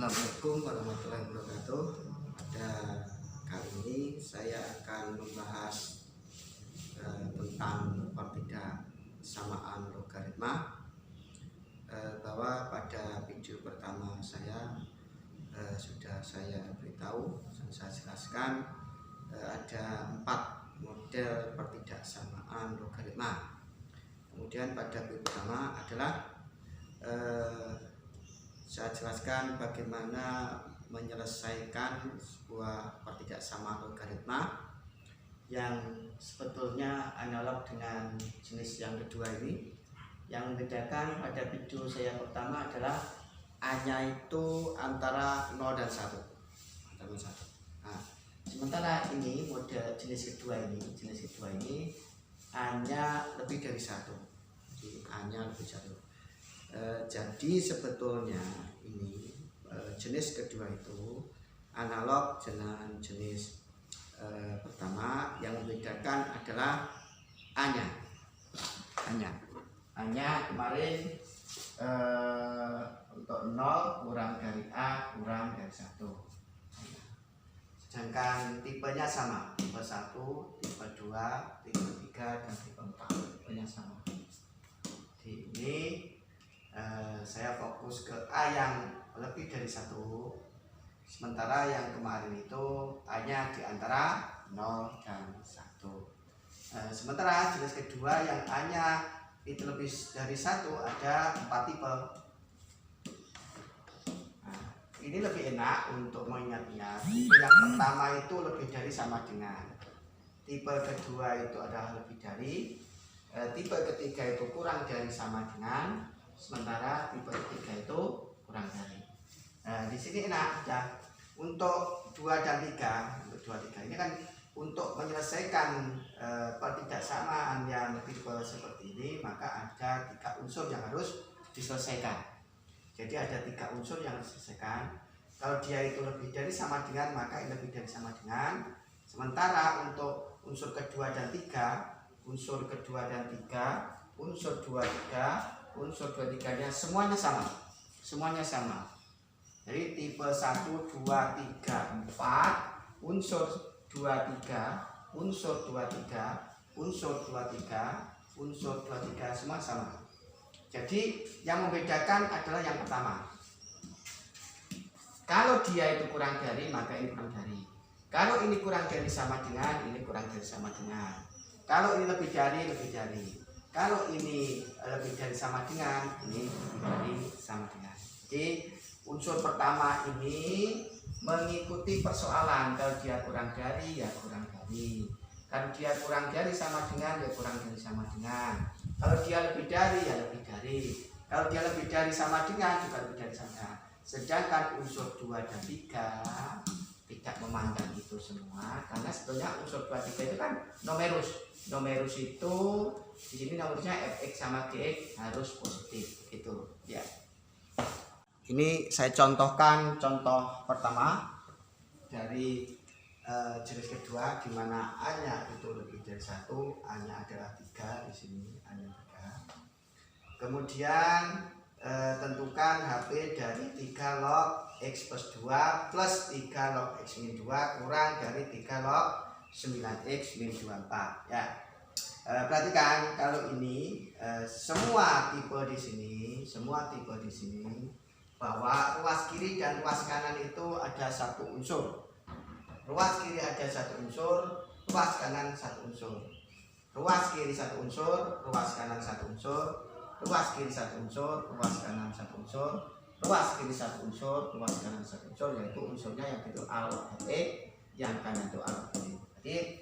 Assalamualaikum warahmatullahi wabarakatuh. Pada kali ini saya akan membahas tentang pertidaksamaan logaritma. Bahwa pada video pertama saya sudah saya beritahu, saya jelaskan ada 4 model pertidaksamaan logaritma. Kemudian pada video pertama adalah saya jelaskan bagaimana menyelesaikan sebuah pertidaksamaan logaritma yang sebetulnya analog dengan jenis yang kedua ini. Yang membedakan pada video saya pertama adalah A-nya itu antara 0 dan 1. Nah, sementara ini model jenis kedua ini A-nya lebih dari 1. Jadi A-nya lebih dari 1. Jadi sebetulnya ini jenis kedua itu analog dengan jenis pertama. Yang membedakan adalah A-nya. A-nya kemarin untuk 0 kurang dari A kurang dari 1. Sedangkan tipenya sama, tipe 1, tipe 2, tipe 3, dan tipe 4. Tipenya sama. Di ini saya fokus ke A yang lebih dari 1, sementara yang kemarin itu A-nya di antara 0 dan 1. Sementara jenis kedua yang A-nya itu lebih dari 1 ada 4 tipe. Nah, ini lebih enak untuk mengingat-ingat. Tipe yang pertama itu lebih dari sama dengan. Tipe kedua itu adalah lebih dari. Tipe ketiga itu kurang dari sama dengan. Sementara tipe ketiga itu kurang dari. Di sini enak ya. Untuk 2 dan 3, ini kan untuk menyelesaikan pertidaksamaan yang tipe seperti ini, maka ada 3 unsur yang harus diselesaikan. Jadi ada 3 unsur yang harus diselesaikan. Kalau dia itu lebih dari sama dengan, maka ini lebih dari sama dengan. Sementara untuk unsur kedua dan 3, unsur 2, 3-nya semuanya sama. Jadi tipe 1, 2, 3, 4, unsur 2, 3, unsur 2, 3 semua sama. Jadi yang membedakan adalah yang pertama. Kalau dia itu kurang dari, maka ini kurang dari. Kalau ini kurang dari sama dengan, ini kurang dari sama dengan. Kalau ini lebih dari. Kalau ini lebih dari sama dengan, ini lebih dari sama dengan. Jadi unsur pertama ini mengikuti persoalan. Kalau dia kurang dari, ya kurang dari. Kalau dia kurang dari sama dengan, ya kurang dari sama dengan. Kalau dia lebih dari, ya lebih dari. Kalau dia lebih dari sama dengan, juga lebih dari sama dengan. Sedangkan unsur 2 dan 3 tidak memandang itu semua, karena sebetulnya unsur 2, 3 itu kan numerus. Numerus itu di sini nomornya fx sama gx harus positif gitu ya. Ini saya contohkan contoh pertama dari jenis kedua, di mana A-nya itu lebih dari 1, A-nya adalah 3 di sini, A-nya 3. Kemudian tentukan HP dari 3 log X plus 2 plus 3 log X min 2 kurang dari 3 log 9X min 24 ya. Perhatikan kalau ini semua tipe di sini bahwa ruas kiri dan ruas kanan itu ada 1 unsur. Ruas kiri ada 1 unsur, ruas kanan 1 unsur. Ruas kiri 1 unsur, ruas kanan 1 unsur. Ruas kiri 1 unsur, ruas kanan 1 unsur. Ruas kiri 1 unsur, ruas kanan 1 unsur, yaitu unsurnya yang itu A log X, yang kanan itu A log X. Jadi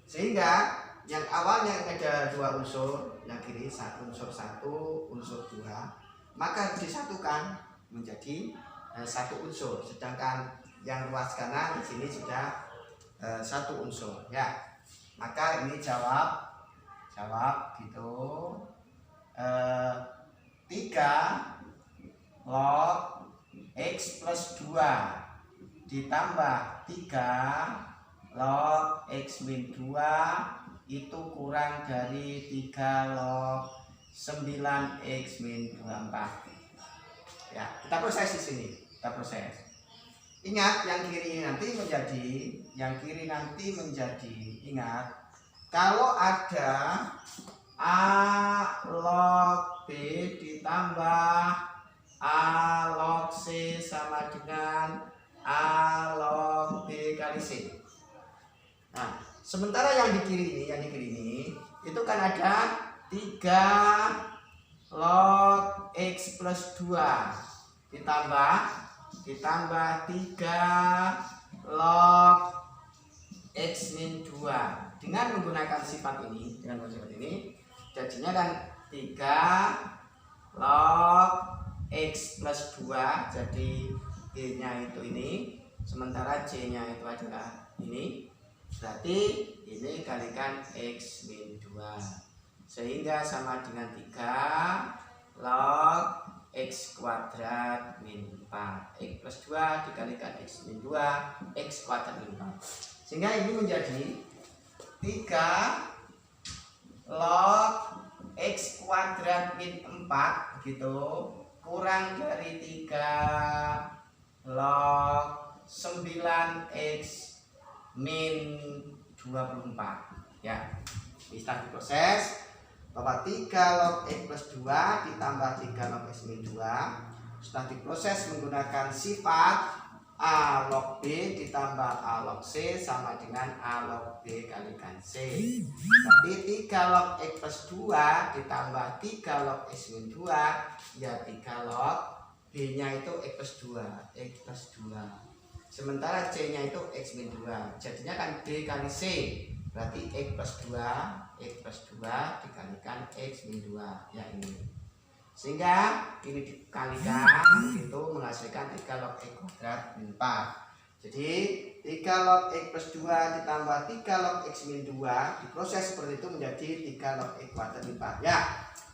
sehingga yang awalnya ada 2 unsur, yang kiri unsur 1, unsur 2, maka disatukan menjadi 1 unsur. Sedangkan yang ruas kanan di sini sudah 1 unsur ya. Maka ini jawab gitu. 3 log X plus 2 ditambah 3 log X min 2 itu kurang dari 3 log 9X min 24. Ya, kita proses di sini. Kita proses. Ingat yang kiri nanti menjadi ingat kalau ada A log B ditambah A log C sama dengan A log B kali C. Nah, sementara yang di kiri ini itu kan ada 3 log X plus 2 ditambah 3 log X min 2 dengan menggunakan sifat ini, jadinya kan 3 log X plus 2, jadi G nya itu ini, sementara C nya itu adalah ini, berarti ini kalikan X min 2 sehingga sama dengan 3 log X kuadrat min 4. X plus 2 dikalikan X min 2, X kuadrat min 4. Sehingga ini menjadi 3 log X kuadrat min 4 gitu, kurang dari 3 log 9X min 24. Ya, bisa diproses bahwa 3 log X plus 2 ditambah 3 log X min 2 setelah diproses menggunakan sifat A log B ditambah A log C sama dengan A log B kalikan C. Berarti 3 log X plus 2 ditambah 3 log X min 2 ya 3 log B nya itu X plus 2, X plus 2. Sementara C nya itu X min 2, jadinya kan B kali C, berarti X plus 2 dikalikan X min 2, ya ini. Sehingga ini dikalikan itu menghasilkan 3 log X kuadrat min 4. Jadi 3 log X plus 2 ditambah 3 log X min 2 diproses seperti itu menjadi 3 log X kuadrat min 4. Ya,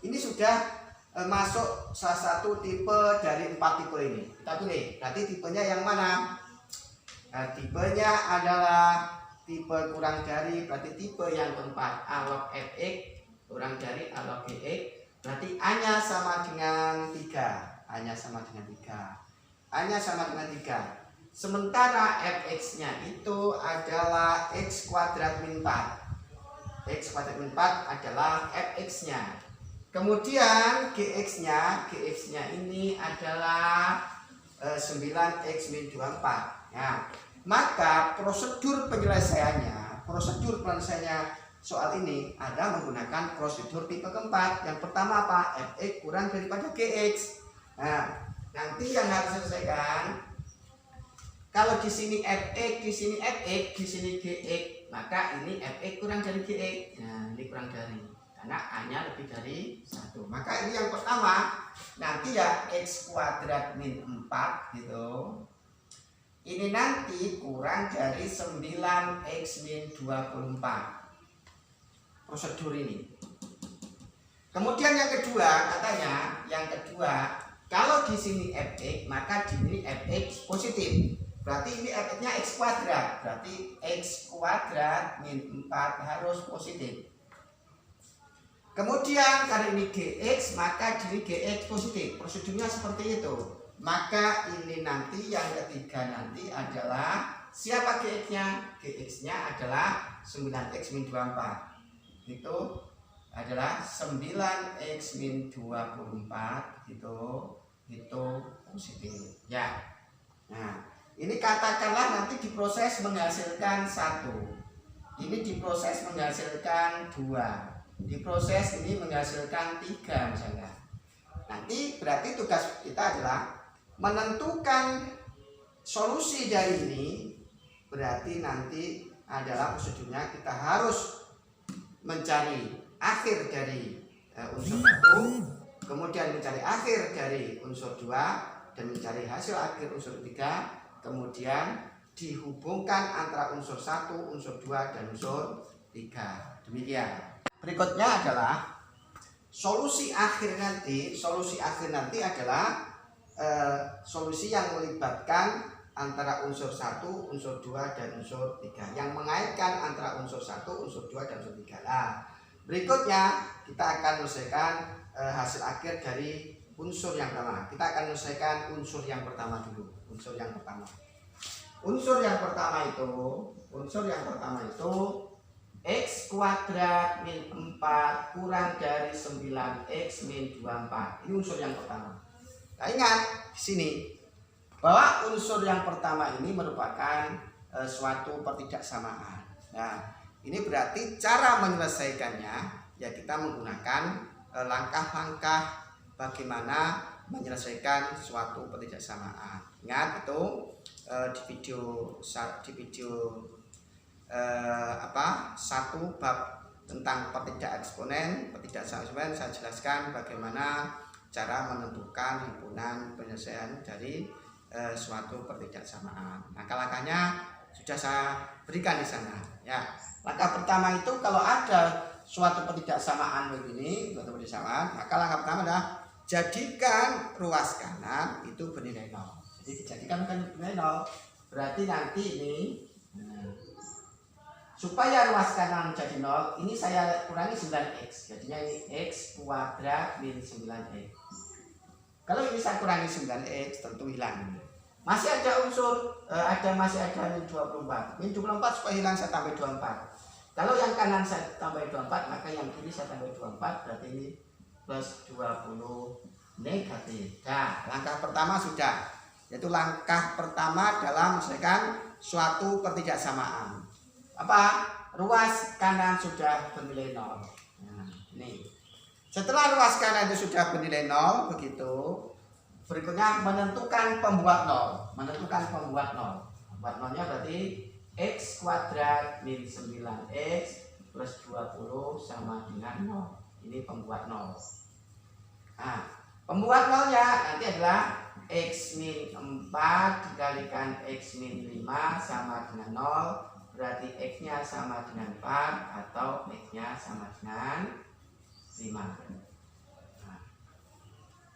ini sudah masuk salah satu tipe dari 4 tipe ini. Kita pilih, berarti tipenya yang mana? Nah, tipenya adalah tipe kurang dari, berarti tipe yang keempat, A log Fx kurang dari A log Gx, berarti A-nya sama dengan 3. A-nya sama dengan 3. Sementara Fx-nya itu adalah X kuadrat min 4. X kuadrat min 4 adalah Fx-nya. Kemudian Gx-nya ini adalah 9X min 24. Ya, maka prosedur penyelesaiannya soal ini ada menggunakan prosedur tipe keempat. Yang pertama apa? Fx kurang daripada Gx. Nah, nanti yang harus diselesaikan kalau di sini Fx, di sini Fx, di sini Gx, maka ini Fx kurang dari Gx. Nah, ini kurang dari karena A-nya lebih dari 1. Maka ini yang pertama nanti ya X kuadrat min 4 gitu. Ini nanti kurang dari 9X min 24. Prosedur ini. Kemudian yang kedua, katanya, kalau di sini Fx, maka di sini Fx positif. Berarti ini Fx-nya X kuadrat. Berarti X kuadrat min 4 harus positif. Kemudian karena ini Gx, maka di sini Gx positif. Prosedurnya seperti itu. Maka ini nanti yang ketiga nanti adalah siapa Gx-nya? Gx-nya adalah 9X min 24. Itu adalah 9X min 24 gitu. Itu positif. Ya. Nah, ini katakanlah nanti diproses menghasilkan 1. Ini diproses menghasilkan 2. Diproses ini menghasilkan 3 misalnya. Nanti berarti tugas kita adalah menentukan solusi dari ini. Berarti nanti adalah prosedurnya kita harus mencari akhir dari unsur 1, kemudian mencari akhir dari unsur 2, dan mencari hasil akhir unsur 3, kemudian dihubungkan antara unsur 1, unsur 2, dan unsur 3. Demikian. Berikutnya adalah solusi akhir nanti adalah solusi yang melibatkan antara unsur 1, unsur 2, dan unsur 3, yang mengaitkan antara unsur 1, unsur 2, dan unsur 3. Nah, berikutnya kita akan menyelesaikan hasil akhir dari unsur yang pertama. Kita akan menyelesaikan unsur yang pertama dulu. unsur yang pertama itu X kuadrat min 4 kurang dari 9X min 24. Ini unsur yang pertama. Nah, ingat di sini bahwa unsur yang pertama ini merupakan suatu pertidaksamaan. Nah, ini berarti cara menyelesaikannya ya kita menggunakan langkah-langkah bagaimana menyelesaikan suatu pertidaksamaan. Ingat itu di video satu bab tentang pertidaksamaan saya jelaskan bagaimana cara menentukan himpunan penyelesaian dari suatu pertidaksamaan. Langkah-langkahnya sudah saya berikan di sana. Ya, langkah pertama itu kalau ada suatu pertidaksamaan begini, maka langkah pertama adalah jadikan ruas kanan itu bernilai 0. Jadi dijadikan bernilai 0, berarti nanti ini supaya ruas kanan jadi 0, ini saya kurangi 9x. Jadinya ini x kuadrat min 9x. Kalau ini saya kurangi 9x tentu hilang. Masih ada unsur masih ada min 24. Min 24 supaya hilang saya tambah 24. Kalau yang kanan saya tambah 24, maka yang kiri saya tambah 24, berarti ini plus 20 negatif. Nah, langkah pertama sudah, yaitu langkah pertama dalam menyelesaikan suatu pertidaksamaan. Apa? Ruas kanan sudah bernilai 0. Nah, ini. Setelah ruas kanan itu sudah bernilai 0, begitu. Berikutnya menentukan pembuat 0. Pembuat 0-nya berarti x kuadrat min 9x plus 20 sama dengan 0. Ini pembuat 0. Nah, pembuat 0-nya nanti adalah x min 4 dikalikan x min 5 sama dengan 0. Berarti x-nya sama dengan 4 atau x-nya sama dengan 5. Nah,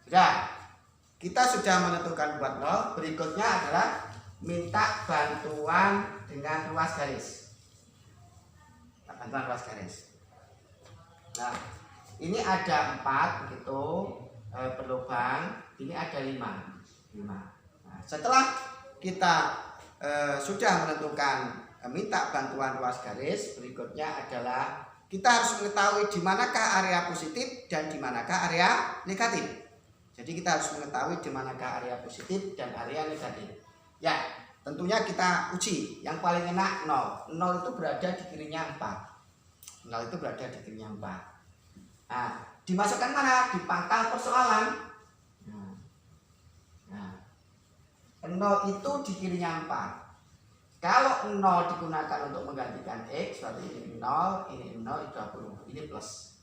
sudah. Kita sudah menentukan buat 0. Berikutnya adalah minta bantuan dengan ruas garis. Nah, ini ada 4 begitu berlubang, ini ada 5. Nah, setelah kita sudah menentukan minta bantuan ruas garis, berikutnya adalah kita harus mengetahui di manakah area positif dan di manakah area negatif. Jadi kita harus mengetahui di manakah area positif dan area negatif. Ya, tentunya kita uji. Yang paling enak 0. 0 itu berada di kirinya 4. 0 itu berada di kirinya 4. Nah, dimasukkan mana? Di pangkal persoalan. Nah, 0 itu di kirinya 4. Kalau 0 digunakan untuk menggantikan X, berarti ini 0, ini 20. Ini plus.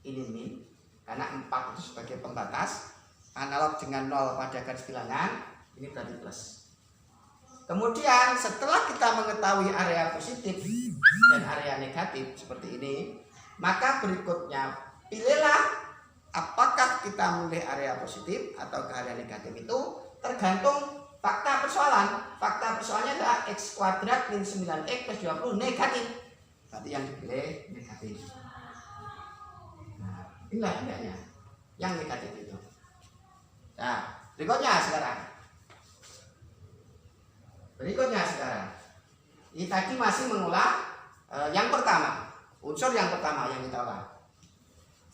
Ini min. Karena 4 itu sebagai pembatas. Analog dengan 0 pada garis bilangan. Ini berarti plus. Kemudian setelah kita mengetahui area positif dan area negatif seperti ini, maka berikutnya pilihlah apakah kita memilih area positif atau ke area negatif. Itu tergantung fakta persoalan. Fakta persoalannya adalah x kuadrat min 9x plus 20 negatif. Berarti yang dipilih negatif. Nah, inilah pilihannya yang negatif itu. Nah, berikutnya sekarang. Ini tadi masih mengolah yang pertama, unsur yang pertama yang kita olah.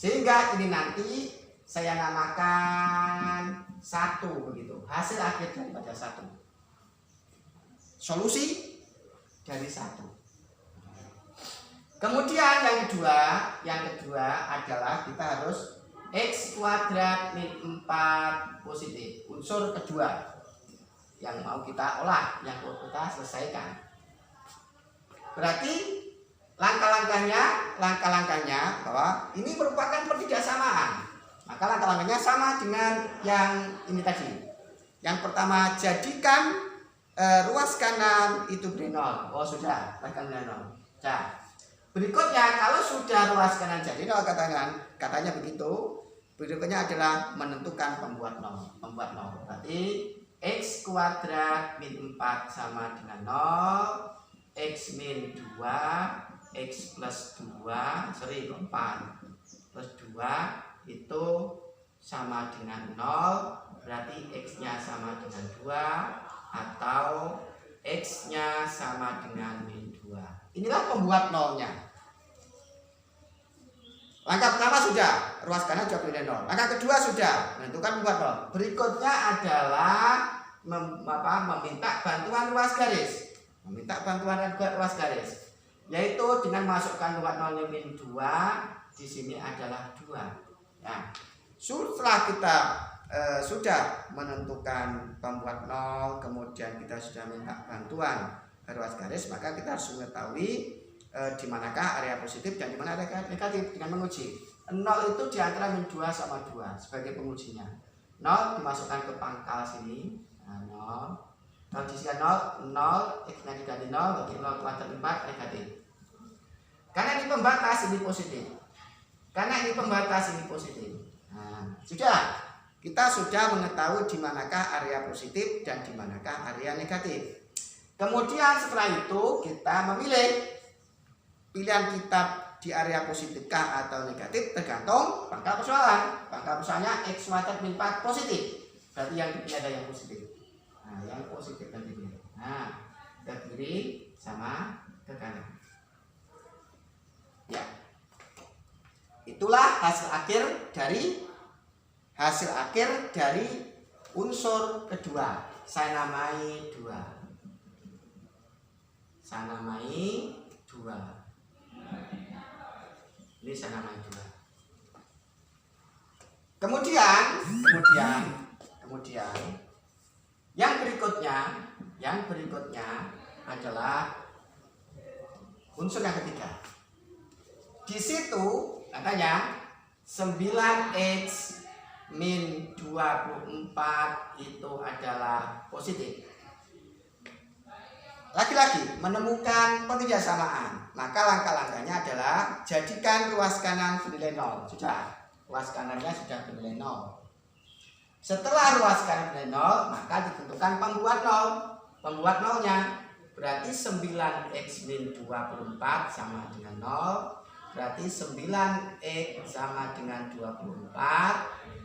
Sehingga ini nanti saya namakan 1 begitu. Hasil akhir daripada 1. Solusi dari 1. Kemudian yang kedua adalah kita harus x kuadrat min 4 positif. Unsur kedua yang mau kita olah, yang mau kita selesaikan. Berarti langkah-langkahnya bahwa ini merupakan pertidaksamaan. Maka langkah-langkahnya sama dengan yang ini tadi. Yang pertama, jadikan ruas kanan itu beri 0. Oh sudah, ruas kanan 0. Nah, berikutnya kalau sudah ruas kanan jadi 0 katanya begitu. Berikutnya adalah menentukan pembuat 0. Berarti x kuadrat min 4 sama dengan 0, x min 2, x plus 4 plus 2 itu sama dengan 0, berarti x nya sama dengan 2 atau X-nya sama dengan min 2. Inilah pembuat nolnya. Langkah pertama sudah, ruas kanan sudah bernilai 0. Langkah kedua sudah, menentukan pembuat nol. Berikutnya adalah meminta bantuan ruas garis. Meminta bantuan ruas garis. Yaitu dengan masukkan pembuat nolnya min 2, di sini adalah 2. Ya. Setelah kita sudah menentukan pembuat nol, kemudian kita sudah minta bantuan ruas garis, maka kita harus mengetahui di manakah area positif dan di mana area negatif dengan menguji. 0 itu di antara min 2 sama 2 sebagai pengujinya. 0 dimasukkan ke pangkal sini. Nah, 0. Kalau di sini 0, X negatif 0, berarti 0 kuadrat 4 negatif. Karena ini pembatas, ini positif. Karena ini pembatas, ini positif. Nah, sudah. Kita sudah mengetahui di manakah area positif dan di manakah area negatif. Kemudian setelah itu kita memilih pilihan kita di area positifkah atau negatif tergantung pangkal persoalan. Pangkal persoalannya X kuadrat min 4 positif. Berarti yang dipilih ada yang positif. Nah, yang positif dan dipilih. Nah, ke kiri sama ke kanan. Ya. Itulah hasil akhir dari unsur kedua. Saya namai 2. Saya namai 2. Ini saya namai 2. Kemudian yang berikutnya adalah unsur yang ketiga. Di situ katanya 9X min 24 itu adalah positif. Lagi-lagi menemukan ketidaksamaan, maka langkah-langkahnya adalah jadikan ruas kanan bernilai 0. Sudah, ruas kanannya sudah bernilai 0. Setelah ruas kanan bernilai 0, maka ditentukan pembuat 0. Pembuat nolnya berarti 9X min 24 sama dengan 0. Berarti 9X sama dengan 24.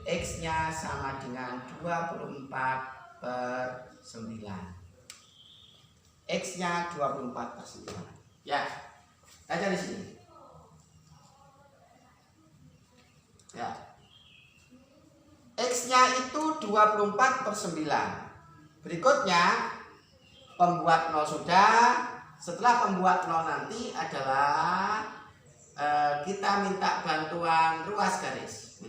X-nya sama dengan 24 per 9. X-nya 24 per 9. Ya, baca di sini. Ya. X-nya itu 24 per 9. Berikutnya, pembuat 0 sudah. Setelah pembuat 0 nanti adalah kita minta bantuan ruas garis.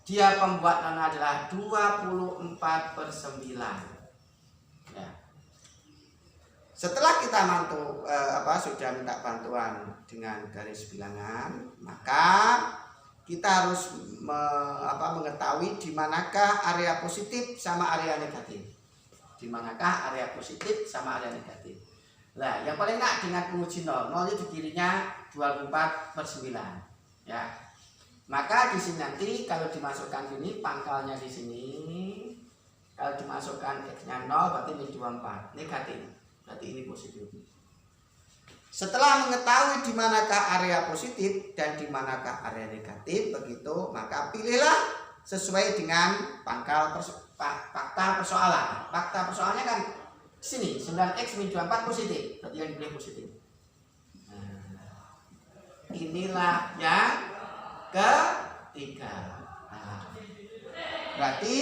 Dia pembuat nol adalah 24 per 9. Ya. Setelah kita sudah minta bantuan dengan garis bilangan, maka kita harus mengetahui di manakah area positif sama area negatif. Nah, yang paling enak dengan penguji 0 itu di kirinya 24 per 9. Ya. Maka di sini nanti kalau dimasukkan ini pangkalnya di sini, kalau dimasukkan X-nya 0 berarti min 24 negatif. Berarti ini positif. Setelah mengetahui di manakah area positif dan di manakah area negatif, begitu maka pilihlah sesuai dengan pangkal fakta persoalan. Fakta persoalannya kan sini 9X min 24 positif, berarti yang dipilih positif. Nah, inilah yang ketiga. Nah, berarti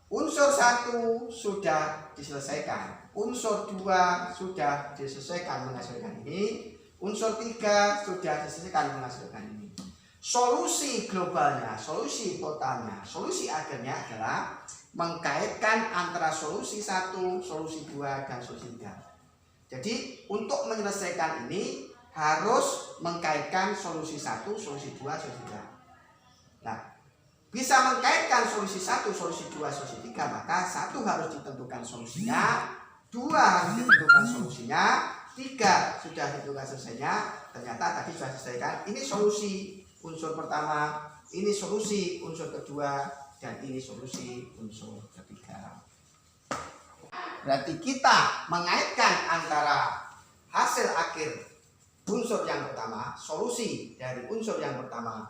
unsur 1 sudah diselesaikan, unsur 2 sudah diselesaikan menghasilkan ini, unsur 3 sudah diselesaikan menghasilkan ini. Solusi globalnya, solusi totalnya, solusi akhirnya adalah mengkaitkan antara solusi 1, solusi 2, dan solusi 3. Jadi untuk menyelesaikan ini harus mengkaitkan solusi 1, solusi 2, solusi 3. Nah, bisa mengkaitkan solusi 1, solusi 2, solusi 3, maka 1 harus ditentukan solusinya, 2 harus ditentukan solusinya, 3 sudah ditentukan selesainya. Ternyata tadi sudah diselesaikan. Ini solusi unsur pertama, ini solusi unsur kedua, dan ini solusi unsur ketiga. Berarti kita mengaitkan antara hasil akhir unsur yang pertama, solusi dari unsur yang pertama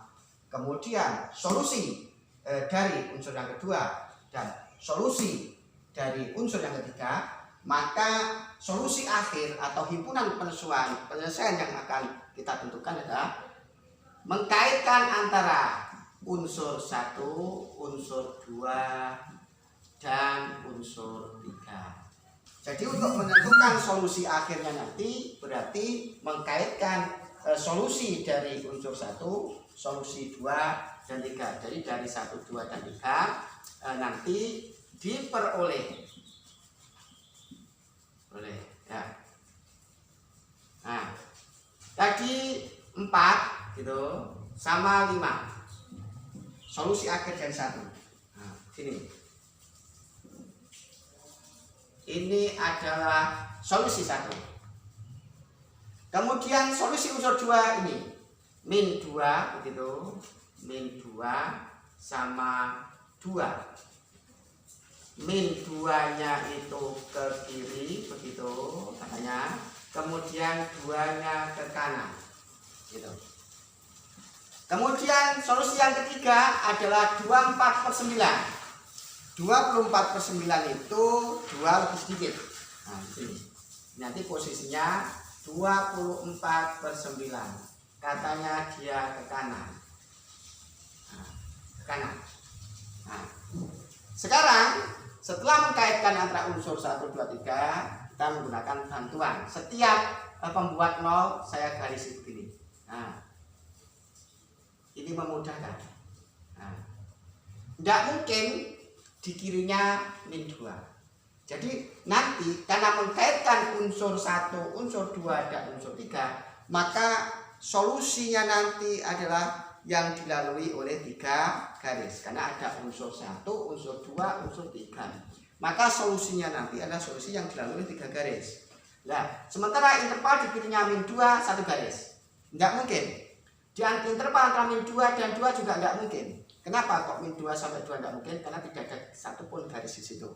kemudian solusi dari unsur yang kedua dan solusi dari unsur yang ketiga, maka solusi akhir atau himpunan penyelesaian yang akan kita tentukan adalah mengkaitkan antara unsur 1, unsur 2, dan unsur 3. Jadi untuk menentukan solusi akhirnya nanti berarti mengkaitkan solusi dari unsur 1, solusi 2, dan 3. Jadi dari 1, 2, dan 3 nanti diperoleh ya. Nah, tadi 4 gitu sama 5. Solusi akhir dari 1. Nah, sini. Ini adalah solusi 1. Kemudian solusi unsur 2 ini min 2 begitu. Min 2 sama 2. Min 2-nya itu ke kiri begitu katanya. Kemudian 2-nya ke kanan. Gitu. Kemudian solusi yang ketiga adalah 24/9. 24/9 itu 2 lebih sedikit. Nah, ini. Nanti posisinya 24/9. Katanya dia ke kanan. Nah, ke kanan. Nah, sekarang setelah mengkaitkan antara unsur 1, 2, 3, kita menggunakan bantuan. Setiap pembuat 0 saya garis begini. Nah, ini memudahkan. Nah, tidak mungkin di kirinya min 2. Jadi nanti karena mengkaitkan unsur 1, unsur 2, dan unsur 3, maka solusinya nanti adalah yang dilalui oleh 3 garis. Karena ada unsur 1, unsur 2, unsur 3. Maka solusinya nanti adalah solusi yang dilalui oleh 3 garis. Nah, sementara interval di kirinya min 2, 1 garis. Tidak mungkin. Di interval antara min 2 dan 2 juga tidak mungkin. Kenapa kok min 2 sampai 2 tidak mungkin? Karena tidak ada satupun garis di situ.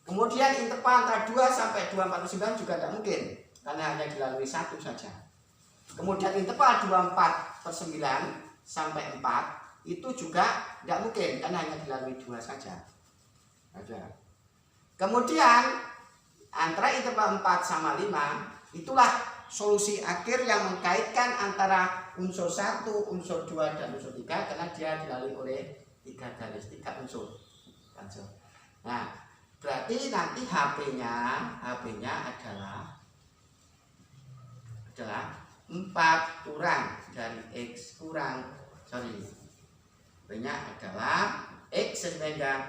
Kemudian interval antara 2 sampai 24/9 juga tidak mungkin. Karena hanya dilalui 1 saja. Kemudian interval 24/9 sampai 4 itu juga tidak mungkin. Karena hanya dilalui 2 saja. Kemudian antara interval 4 sama 5 itulah solusi akhir yang mengkaitkan antara unsur 1, unsur 2, dan unsur 3 karena dia dilalui oleh 3 garis, 3 unsur. Nah, berarti nanti HP-nya adalah 4 kurang dari X kurang B-nya adalah X sehingga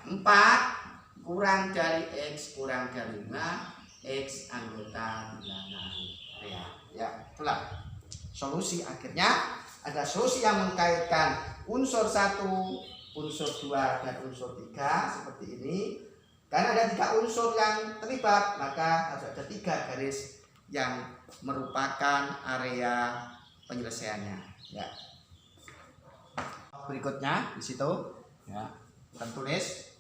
4 kurang dari X kurang dari 5 X anggota bilangan real. Ya, itulah solusi akhirnya ada solusi yang mengkaitkan unsur 1, unsur 2, dan unsur 3 seperti ini. Karena ada 3 unsur yang terlibat, maka harus ada 3 garis yang merupakan area penyelesaiannya. Ya. Berikutnya di situ, ya, kita tulis.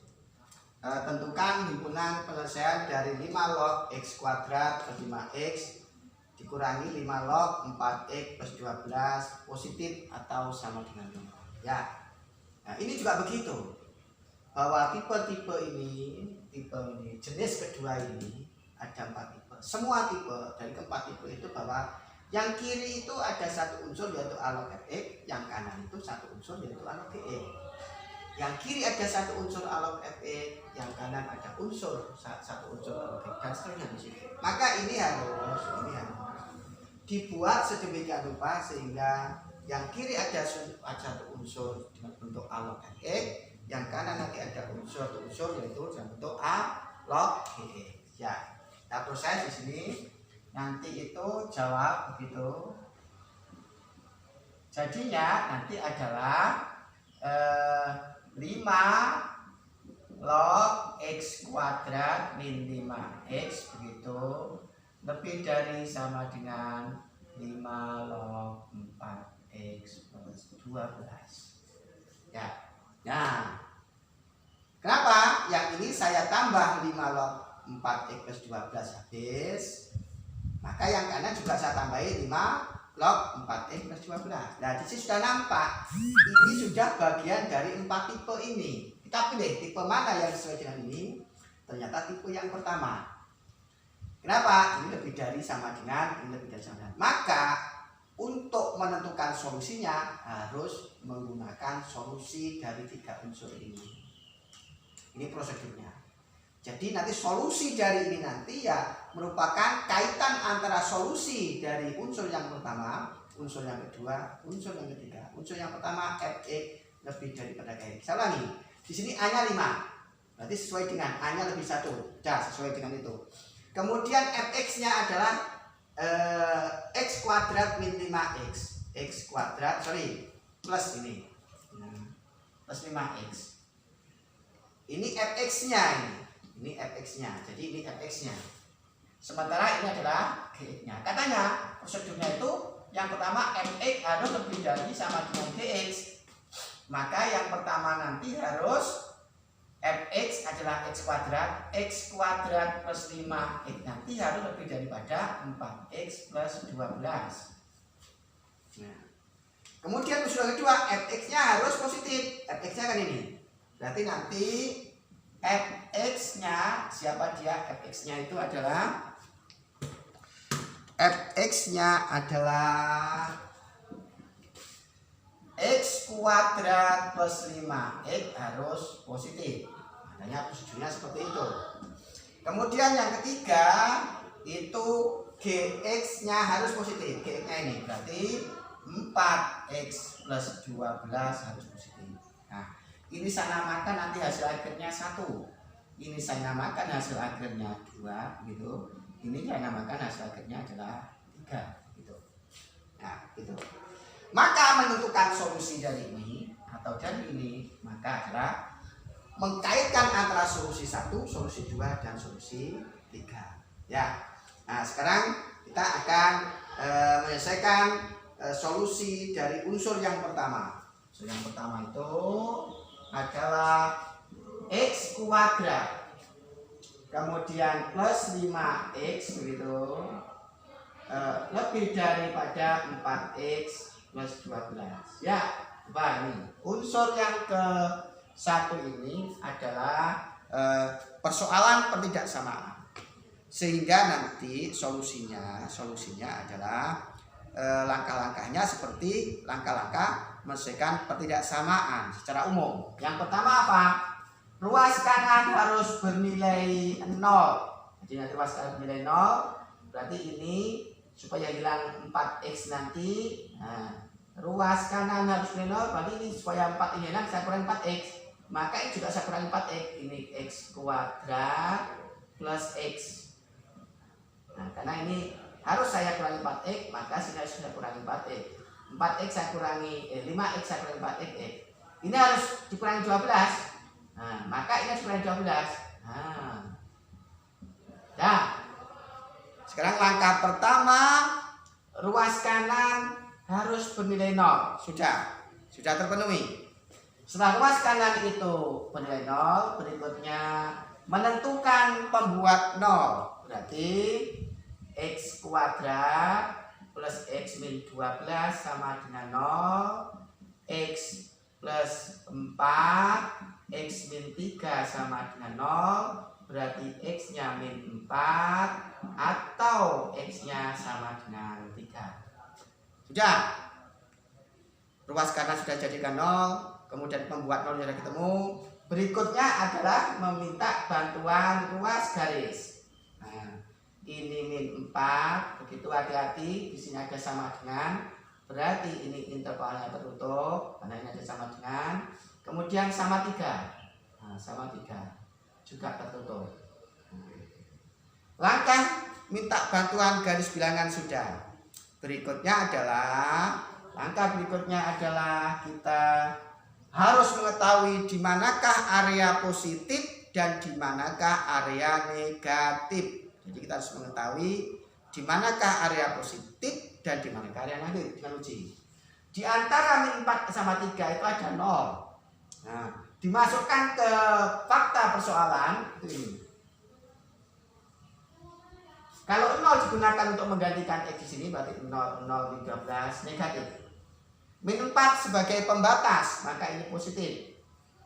Tentukan himpunan penyelesaian dari 5 log X kuadrat per 5X dikurangi 5 log 4X plus 12 positif atau sama dengan 0. Ya. Nah, ini juga begitu. Bahwa tipe ini, jenis kedua ini ada 4 tipe. Semua tipe dari keempat tipe itu bahwa yang kiri itu ada 1 unsur yaitu A log Fx, yang kanan itu 1 unsur yaitu A log Gx. Yang kiri ada 1 unsur A log Fx, yang kanan ada satu unsur A log X, dan seterusnya di sini. Maka ini harus dibuat sedemikian rupa sehingga yang kiri ada 1 unsur dengan bentuk A log Fx, yang kanan nanti ada satu unsur yaitu dengan bentuk A log Gx. Ya, kita proses di sini. Nanti itu jawab begitu. Jadinya nanti adalah 5 log X kuadrat min 5X begitu lebih dari sama dengan 5 log 4X plus 12. Ya. Nah, kenapa yang ini saya tambah 5 log 4X plus 12 habis, maka yang kanan juga saya tambahin 5 log 4x plus 12. Nah, di sini sudah nampak. Ini sudah bagian dari 4 tipe ini. Kita pilih tipe mana yang sesuai dengan ini. Ternyata tipe yang pertama. Kenapa? Ini lebih dari sama dengan, ini lebih dari sama dengan. Maka untuk menentukan solusinya harus menggunakan solusi dari 3 unsur ini. Ini prosedurnya. Jadi nanti solusi dari ini nanti ya merupakan kaitan antara solusi dari unsur yang pertama, unsur yang kedua, unsur yang ketiga. Unsur yang pertama fx lebih daripada kx. Saya ulangi. Di sini a-nya 5. Berarti sesuai dengan a-nya lebih 1. Sesuai dengan itu. Kemudian fx-nya adalah x kuadrat min 5x. X kuadrat, plus ini. Plus 5x. Ini fx-nya ini. Ini fx-nya. Jadi ini fx-nya. Sementara ini adalah gx-nya. Katanya prosedurnya itu yang pertama fx harus lebih dari sama dengan gx. Maka yang pertama nanti harus fx adalah x kuadrat plus 5x nanti harus lebih daripada 4x plus 12. Nah. Kemudian unsur kedua fx-nya harus positif. Fx-nya kan ini. Berarti nanti fx-nya siapa dia? Fx-nya itu adalah x kuadrat plus 5x harus positif. Makanya prosedurnya seperti itu. Kemudian yang ketiga itu gx-nya harus positif. Gx-nya ini berarti 4x plus 12 harus positif. Nah, ini saya namakan nanti hasil akhirnya 1. Ini saya namakan hasil akhirnya 2 gitu. Ini saya namakan hasil akhirnya adalah 3 gitu. Nah, gitu. Maka menentukan solusi dari ini atau dari ini maka adalah mengkaitkan antara solusi 1, solusi 2 dan solusi 3. Ya. Nah, sekarang kita akan menyelesaikan solusi dari unsur yang pertama. Unsur yang pertama itu adalah x kuadrat kemudian plus 5x begitu lebih daripada 4x plus 12. Ya, coba ini unsur yang ke satu ini adalah persoalan pertidaksamaan, sehingga nanti solusinya adalah langkah-langkahnya seperti langkah-langkah menyelesaikan pertidaksamaan secara umum. Yang pertama apa? Ruas kanan harus bernilai 0. Jadi nanti ruas kanan bernilai 0, berarti ini supaya hilang 4x nanti. Nah, ruas kanan harus bernilai 0, berarti ini supaya 4 ini hilang saya kurangi 4x. Maka ini juga saya kurangi 4x. Ini x kuadrat plus x. Nah, karena ini harus saya kurangi 4x, maka sini harus saya kurangi 4x. 4x saya kurangi 5x saya kurangi 4x. Ini harus dikurangi 12. Nah, maka ini harus dikurangi 12. Nah, sekarang langkah pertama ruas kanan harus bernilai 0. Sudah terpenuhi. Setelah ruas kanan itu bernilai 0, berikutnya menentukan pembuat 0. Berarti x kuadrat plus x min 12 sama dengan 0, x plus 4, x min 3 sama dengan 0, berarti x nya min 4 atau x nya sama dengan 3. Sudah, ruas kanan sudah jadikan 0, kemudian pembuat 0 sudah ketemu. Berikutnya adalah meminta bantuan ruas garis. Nah, ini min 4, begitu hati-hati, di sini ada sama dengan, berarti ini intervalnya tertutup, karena ini ada sama dengan, kemudian sama 3. Nah, sama 3 juga tertutup. Langkah minta bantuan garis bilangan sudah. Langkah berikutnya adalah kita harus mengetahui di manakah area positif dan di manakah area negatif. Jadi kita harus mengetahui di manakah area positif dan di manakah area negatif dengan uji. Di antara min 4 sama 3 itu ada 0. Nah, dimasukkan ke fakta persoalan itu ini. Kalau 0 digunakan untuk menggantikan X di sini berarti 0, 0, 13 negatif. Min 4 sebagai pembatas, maka ini positif.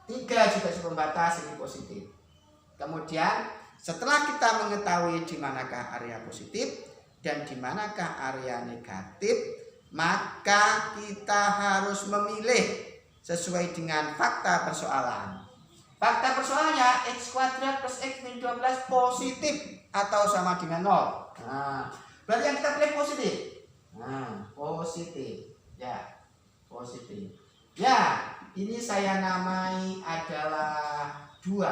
3 juga sebagai pembatas, ini positif. Kemudian setelah kita mengetahui di manakah area positif dan di manakah area negatif, maka kita harus memilih sesuai dengan fakta persoalan. Fakta persoalannya X kuadrat plus X min 12 positif atau sama dengan 0. Nah, berarti yang kita pilih positif. Nah, positif. Ya, positif. Ya, ini saya namai adalah 2.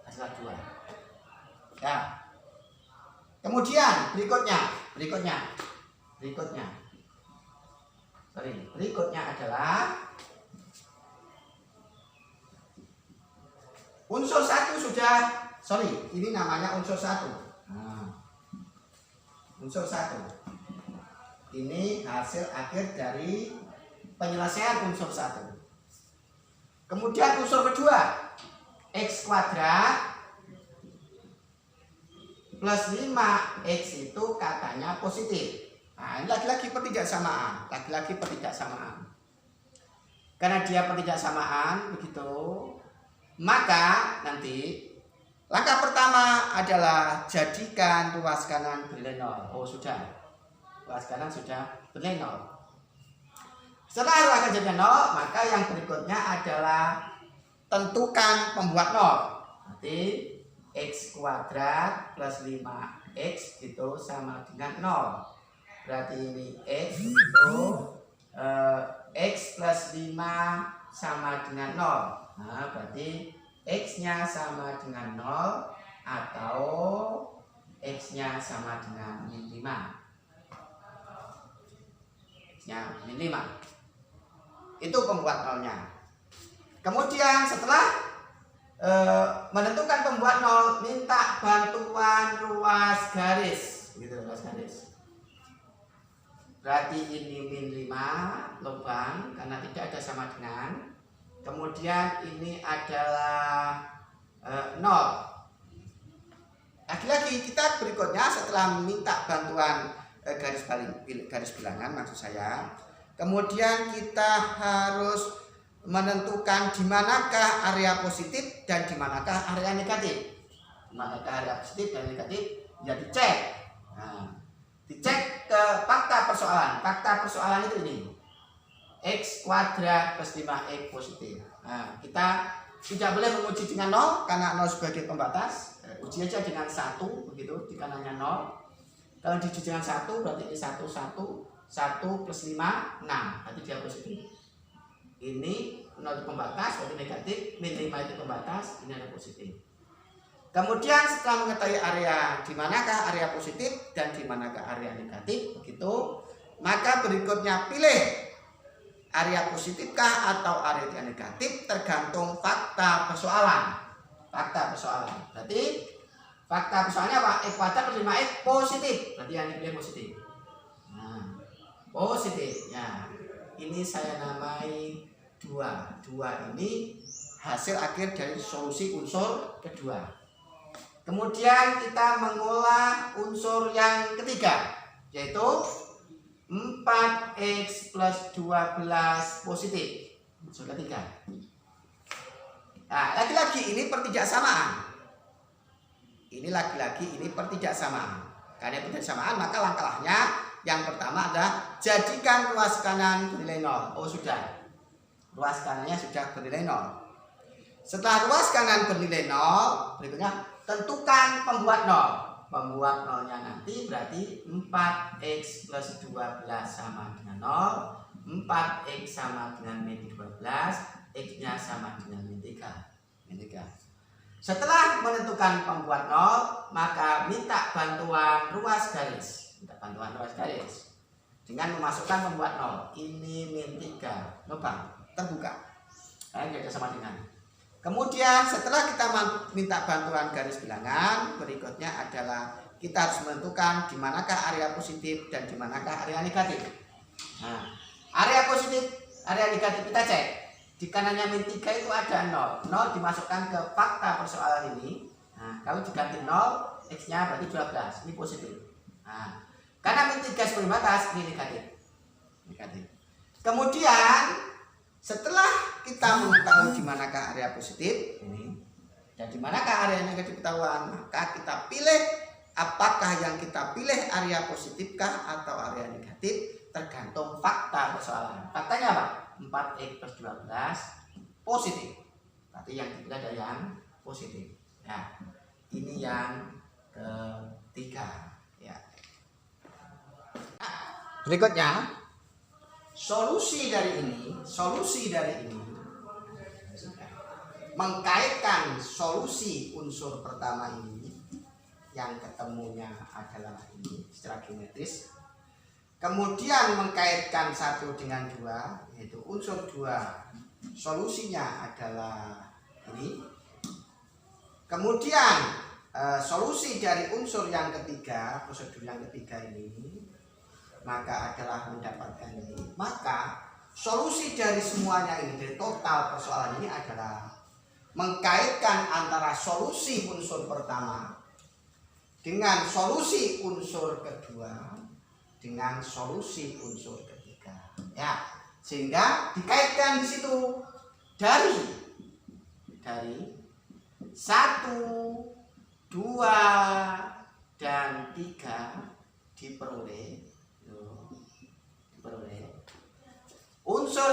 Adalah 2. Ya. Kemudian berikutnya adalah unsur 1 sudah, ini namanya unsur 1. Nah, unsur 1. Ini hasil akhir dari penyelesaian unsur 1. Kemudian unsur kedua, X kuadrat plus 5X itu katanya positif. Nah, ini lagi-lagi pertidaksamaan. Karena dia pertidaksamaan begitu, maka nanti langkah pertama adalah jadikan ruas kanan bernilai 0. Oh sudah, ruas kanan sudah bernilai 0. Setelah ruas kanan jadi 0, maka yang berikutnya adalah tentukan pembuat 0. Nanti X kuadrat plus 5X itu sama dengan 0. Berarti ini X itu X plus 5 sama dengan 0. Nah, berarti X-nya sama dengan 0 atau X-nya sama dengan min 5. X-nya min 5. Itu pembuat 0-nya. Kemudian setelah menentukan pembuat 0, minta bantuan ruas garis. Gitu, ruas garis. Berarti ini min 5 lubang karena tidak ada sama dengan. Kemudian ini adalah 0. Lagi-lagi kita berikutnya setelah meminta bantuan garis bilangan maksud saya. Kemudian kita harus menentukan di manakah area positif dan di manakah area negatif. Di manakah area positif dan negatif ya dicek. Nah, dicek ke fakta persoalan. Fakta persoalan itu ini. X kuadrat plus 5X positif. Nah, kita tidak boleh menguji dengan 0 karena 0 sebagai pembatas. Uji aja dengan 1 begitu, di kanannya 0. Kalau diuji dengan 1 berarti ini 1 plus 5 6. Berarti dia positif. Ini 0 itu pembatas, berarti negatif. Min 5 itu pembatas, ini ada positif. Kemudian setelah mengetahui area di manakah area positif dan di manakah area negatif begitu, maka berikutnya pilih area positifkah atau area negatif tergantung fakta persoalan. Berarti fakta persoalannya apa? X kuadrat plus 5X positif. Berarti yang dipilih positif. Nah, positif. Ya, ini saya namai 2. 2 ini hasil akhir dari solusi unsur kedua. Kemudian kita mengolah unsur yang ketiga, yaitu 4X plus 12 positif. Unsur ketiga. Nah, lagi-lagi ini pertidaksamaan. Karena pertidaksamaan maka langkahnya yang pertama adalah jadikan ruas kanan bernilai 0. Oh sudah. Ruas kanannya sudah bernilai 0. Setelah ruas kanan bernilai 0, berikutnya tentukan pembuat 0. Pembuat 0-nya nanti berarti 4X plus 12 sama dengan 0, 4X sama dengan min 12, X-nya sama dengan min 3. Setelah menentukan pembuat 0, maka minta bantuan ruas garis. Dengan memasukkan pembuat 0. Ini min 3, lubang terbuka. Karena tidak sama dengan. Kemudian setelah kita minta bantuan garis bilangan, berikutnya adalah kita harus menentukan di manakah area positif dan di manakah area negatif. Nah, area positif, area negatif kita cek. Di kanannya min 3 itu ada 0. 0 dimasukkan ke fakta persoalan ini. Nah, kalau diganti 0, X-nya berarti 12, ini positif. Nah, karena min 3 sebagai batas, ini negatif. Negatif. Kemudian setelah kita mengetahui di manakah area positif ini dan di manakah area negatif ketahuan, maka kita pilih apakah yang kita pilih area positifkah atau area negatif, tergantung fakta persoalan. Faktanya apa? 4x plus 12 positif. Berarti yang dipilih ada yang positif. Nah, ini yang ketiga. Ya. Nah, berikutnya solusi dari ini mengkaitkan solusi unsur pertama ini yang ketemunya adalah ini secara geometris, kemudian mengkaitkan 1 dengan 2 yaitu unsur 2 solusinya adalah ini, kemudian solusi dari unsur yang ketiga, prosedur yang ketiga ini maka adalah mendapatkan ini. Maka solusi dari semuanya ini, dari total persoalan ini adalah mengkaitkan antara solusi unsur pertama dengan solusi unsur kedua dengan solusi unsur ketiga. Ya, sehingga dikaitkan di situ dari 1, 2 dan 3 diperoleh unsur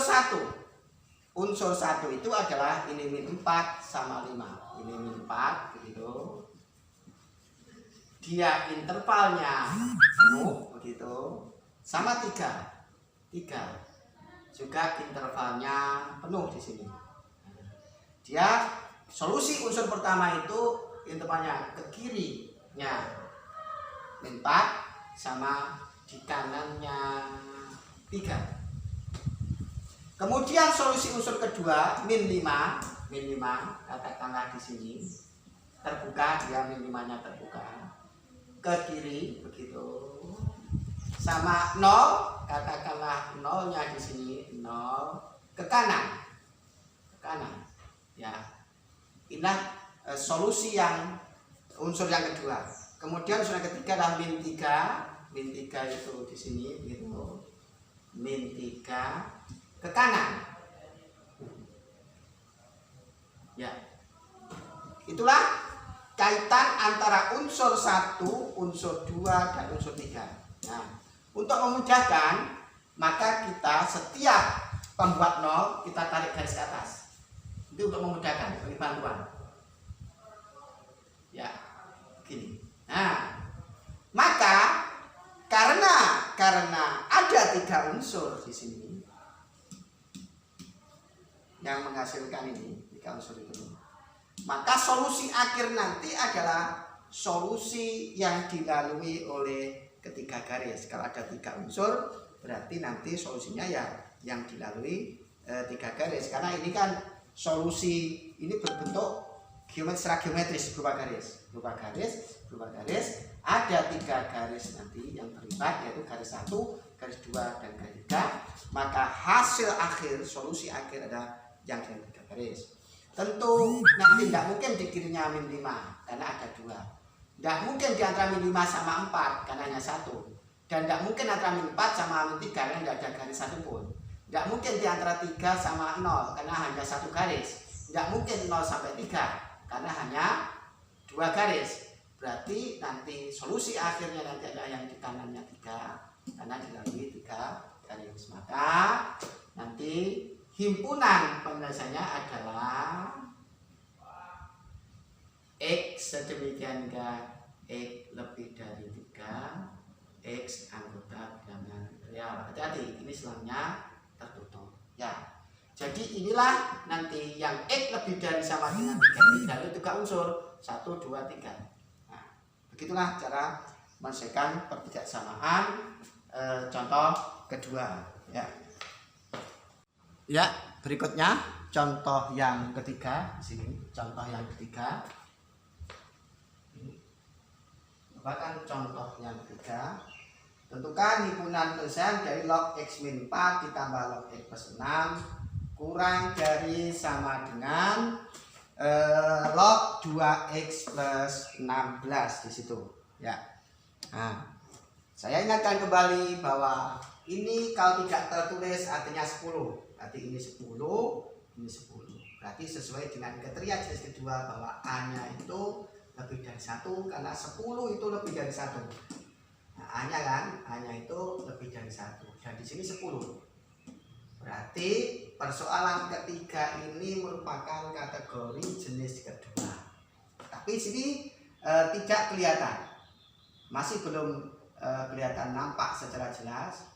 1 itu adalah ini min 4 sama 5, ini min 4 begitu, dia intervalnya penuh begitu, sama 3 juga intervalnya penuh di sini. Dia solusi unsur pertama itu intervalnya ke kirinya min 4 sama di kanannya 3. Kemudian solusi unsur kedua min 5 katakanlah di sini terbuka, dia min 5-nya terbuka ke kiri begitu, sama 0 katakanlah 0-nya di sini 0 ke kanan ya. Inilah solusi yang unsur yang kedua. Kemudian unsur yang ketiga adalah min 3 itu di sini gitu, min 3 ke kanan ya. Itulah kaitan antara unsur 1, unsur 2 dan unsur 3. Nah, untuk memudahkan maka kita setiap pembuat 0 kita tarik garis ke atas. Itu untuk memudahkan, bagi bantuan ya gini. Nah, maka karena ada 3 unsur di sini yang menghasilkan ini 3 unsur itu, maka solusi akhir nanti adalah solusi yang dilalui oleh ketiga garis. Kalau ada 3 unsur berarti nanti solusinya ya yang dilalui 3 garis, karena ini kan solusi ini berbentuk secara geometris berupa garis, ada 3 garis nanti yang terlibat, yaitu garis 1, garis 2 dan garis 3. Maka hasil akhir, solusi akhir adalah yang dengan 3 garis. Tentu nanti tidak mungkin di kirinya min 5 karena ada 2. Tidak mungkin di antara min 5 sama 4 karena hanya 1. Dan tidak mungkin antara min 4 sama min 3 karena tidak ada garis 1 pun. Tidak mungkin di antara 3 sama 0 karena hanya 1 garis. Tidak mungkin 0 sampai 3 karena hanya 2 garis. Berarti nanti solusi akhirnya nanti adalah yang di kanannya 3 karena dilalui 3 garis. Maka nanti himpunan penyelesaiannya adalah X sedemikian hingga X lebih dari 3, X anggota bilangan real. Hati-hati, ini selangnya tertutup ya. Jadi inilah nanti yang X lebih dari sama dengan 3 ini dari 3 unsur 1, 2, 3. Nah, begitulah cara menyelesaikan pertidaksamaan contoh kedua ya. Ya, berikutnya contoh yang ketiga di sini. Contoh yang ketiga. Bahkan contoh yang ketiga. Tentukan himpunan penyelesaian dari log X min 4 ditambah log X plus 6 kurang dari sama dengan log 2x plus 16 di situ ya. Nah, saya ingatkan kembali bahwa ini kalau tidak tertulis artinya 10. Berarti ini 10, ini 10. Berarti sesuai dengan kriteria jenis kedua bahwa A-nya itu lebih dari 1 karena 10 itu lebih dari 1. Nah, A-nya kan, A-nya itu lebih dari 1 dan di sini 10. Berarti persoalan ketiga ini merupakan kategori jenis kedua. Tapi sini tidak kelihatan, masih belum kelihatan nampak secara jelas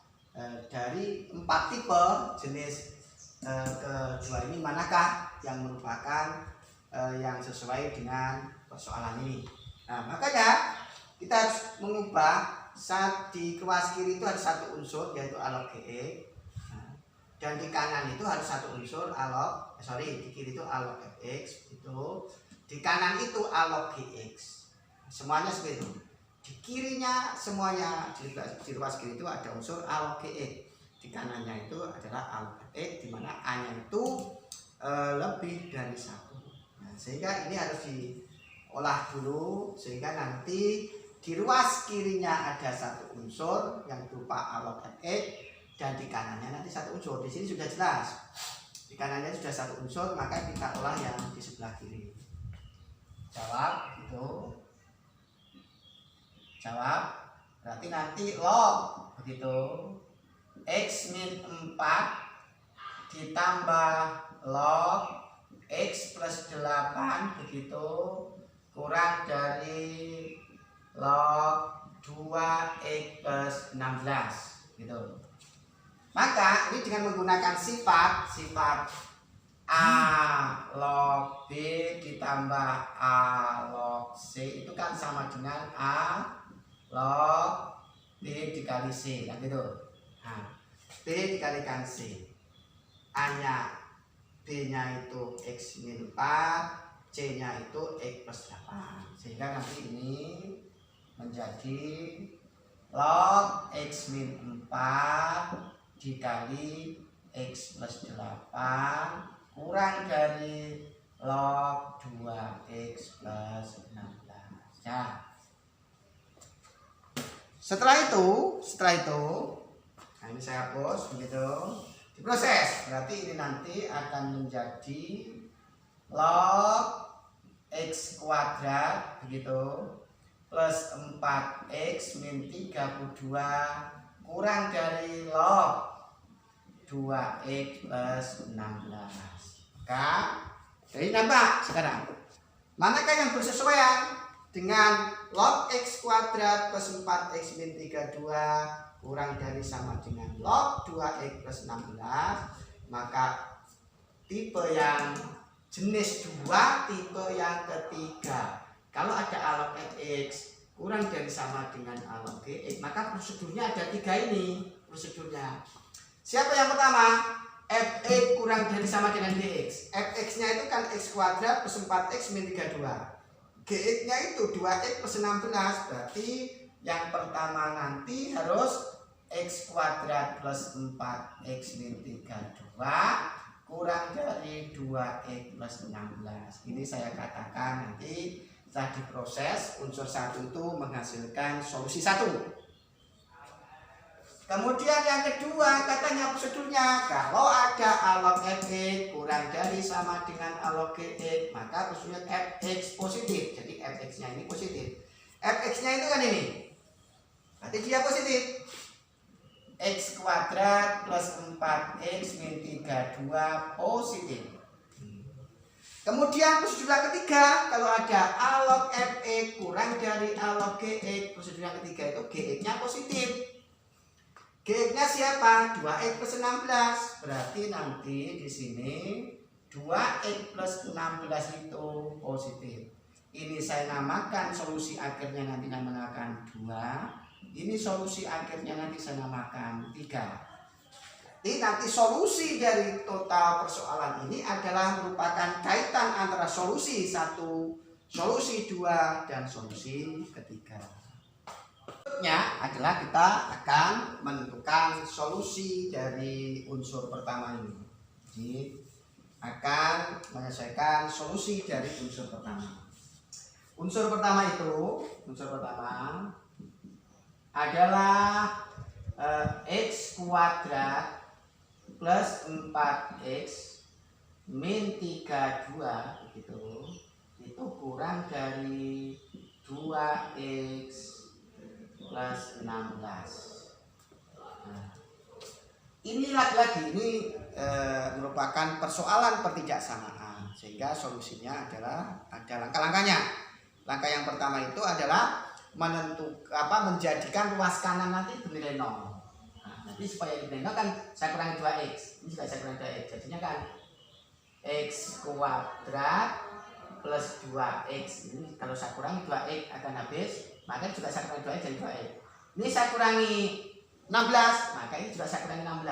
dari 4 tipe jenis kedua ini manakah yang merupakan yang sesuai dengan persoalan ini. Nah, makanya kita harus mengubah saat di kelas kiri itu ada satu unsur yaitu alog GX. Dan di kanan itu harus satu unsur di kiri itu alog fx, itu di kanan itu alog gx. Semuanya seperti itu. Di kirinya semuanya di ruas kiri itu ada unsur alog gx. Di kanannya itu adalah alog fx, di mana a-nya itu lebih dari 1. Nah, sehingga ini harus diolah dulu sehingga nanti di ruas kirinya ada satu unsur yang berupa alog fx. Dan di kanannya nanti satu unsur. Di sini sudah jelas. Di kanannya sudah satu unsur, maka kita olah yang di sebelah kiri. Jawab itu. Jawab. Berarti nanti log begitu. X min 4 ditambah log X plus 8 begitu kurang dari log 2X plus 16 gitu. Maka ini dengan menggunakan sifat A log B ditambah A log C itu kan sama dengan A log B dikali C kan gitu. Nah, B dikalikan C. A-nya B-nya itu X min 4, C-nya itu X plus 8. Sehingga nanti ini menjadi log X min 4 dikali X plus 8 kurang dari log 2X plus 16 ya. Setelah itu nah ini saya hapus begitu, diproses. Berarti ini nanti akan menjadi log X kuadrat begitu plus 4X min 32 kurang dari log 2X plus 16. Maka jadi nampak sekarang manakah yang bersesuaian dengan log X kuadrat plus 4X min 32 kurang dari sama dengan log 2X plus 16. Maka tipe yang jenis 2, tipe yang ketiga. Kalau ada alog fx kurang dari sama dengan alog gx, maka prosedurnya ada 3 ini prosedurnya. Siapa yang pertama? Fx kurang dari sama dengan gx. Fx-nya itu kan x kuadrat plus 4x min 32. Gx-nya itu 2x plus 16. Berarti yang pertama nanti harus x kuadrat plus 4x min 32 kurang dari 2x plus 16. Ini saya katakan nanti setelah diproses unsur 1 itu menghasilkan solusi 1. Kemudian yang kedua katanya prosedurnya kalau ada alog fx kurang dari sama dengan alog gx, maka prosedurnya fx positif. Jadi fx-nya ini positif. Fx-nya itu kan ini. Berarti dia positif. X kuadrat plus 4x min 32 positif. Kemudian prosedur yang ketiga, kalau ada alog fx kurang dari alog gx, prosedur yang ketiga itu gx-nya positif. Gx-nya siapa? 2x plus 16. Berarti nanti di sini 2x plus 16 itu positif. Ini saya namakan solusi akhirnya nanti namakan 2. Ini solusi akhirnya nanti saya namakan 3. Jadi nanti solusi dari total persoalan ini adalah merupakan kaitan antara solusi 1, solusi 2, dan solusi ketiga. Berikutnya adalah kita akan menentukan solusi dari unsur pertama ini. Jadi akan menyelesaikan solusi dari unsur pertama. Unsur pertama adalah x kuadrat plus 4x min 32 begitu, itu kurang dari 2x plus 16. Nah, ini lagi-lagi ini merupakan persoalan pertidaksamaan, sehingga solusinya adalah ada langkah-langkahnya. Langkah yang pertama itu adalah menjadikan ruas kanan nanti bernilai 0. Nah, nanti supaya bernilai 0 kan saya kurangi 2x, ini juga saya kurangi 2x, jadinya kan x kuadrat plus 2x. Ini kalau saya kurangi 2x akan habis, maka juga saya kurangi 2x jadi 2x. Ini saya kurangi 16, maka ini juga saya kurangi 16.